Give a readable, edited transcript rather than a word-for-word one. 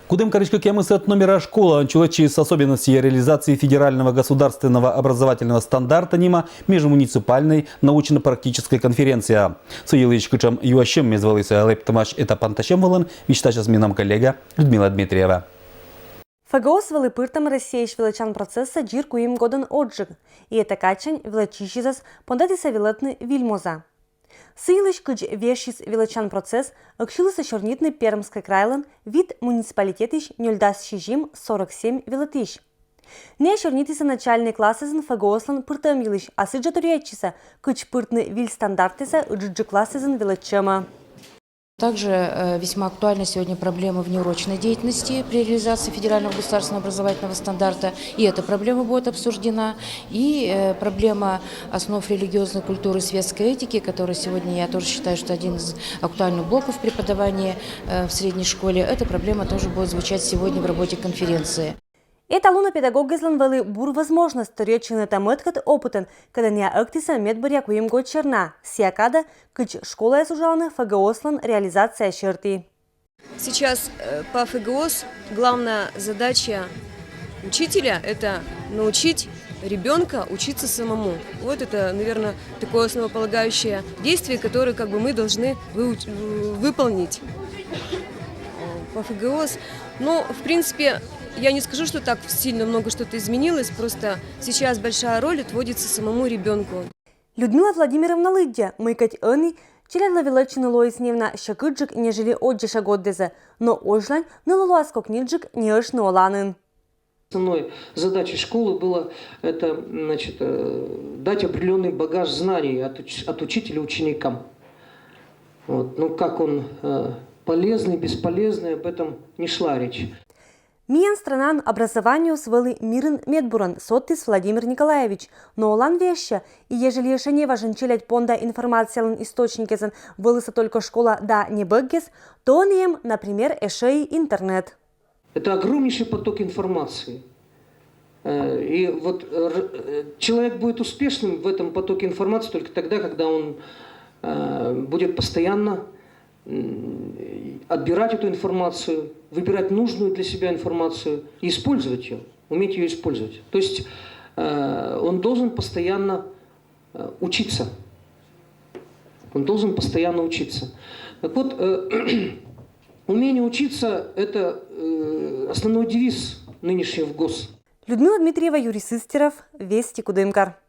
Кудымкаричка кемысы от номера школа, человечи с особенностью реализации федерального государственного образовательного стандарта нима межмуниципальной научно-практической конференция. Суелычкычем юащем мезвалися лептамаш это панташем волан, вичтача с мином коллега Людмила Дмитриева. ФГОС велипыртам Россиеш величан процесса джирку им годен отжиг, и это качень величищизас пондатиса велетны вильмоза. Сыйлыш кыч вешис величан процесс акшилыса шорнитны Пермской крайлан вид муниципалитетиш 047 велетиш. Не шорнитиса начальный классезен ФГОСлан пыртам елыш, а сыджа турячиса кыч пыртны виль стандартиса ыджиджи классезен величема. Также весьма актуальна сегодня проблема внеурочной деятельности при реализации федерального государственного образовательного стандарта. И эта проблема будет обсуждена. И проблема основ религиозной культуры и светской этики, которая сегодня, я тоже считаю, что один из актуальных блоков преподавания в средней школе. Эта проблема тоже будет звучать сегодня в работе конференции. Это луна педагогизлан вели бур возможность речи тамыткат опытен, когда не актиса медборя куим год черна, сиакада, кыч школа осужалны ФГОСлан реализация черты. Сейчас по ФГОС главная задача учителя – это научить ребенка учиться самому. Вот это, наверное, такое основополагающее действие, которое мы должны выполнить по ФГОС. Но, в принципе, я не скажу, что так сильно много что-то изменилось, просто сейчас большая роль отводится самому ребенку. Людмила Владимировна Лыдя, мыкать ани, челядла величину лоисневна шакыджик нежели отжиша годдезе, но ожлань налулуаско книджик не ошны оланын. Основной задачей школы было это, дать определенный багаж знаний от учителя ученикам. Вот. Ну, как он полезный, бесполезный, об этом не шла речь. Миян странан образованию свели мирен медбуран соттис Владимир Николаевич, но олан веща, и ежели еще не важен челять понда информациялен источникезен вылыса только школа да не бэггес, то он им, например, эшей интернет. Это огромнейший поток информации. И вот человек будет успешным в этом потоке информации только тогда, когда он будет постоянно отбирать эту информацию, выбирать нужную для себя информацию и использовать ее, уметь ее использовать. То есть он должен постоянно учиться. Он должен постоянно учиться. Так вот, умение учиться – это основной девиз нынешнего ГОС. Людмила Дмитриева, Юрий Сыстеров, Вести Кудымкар.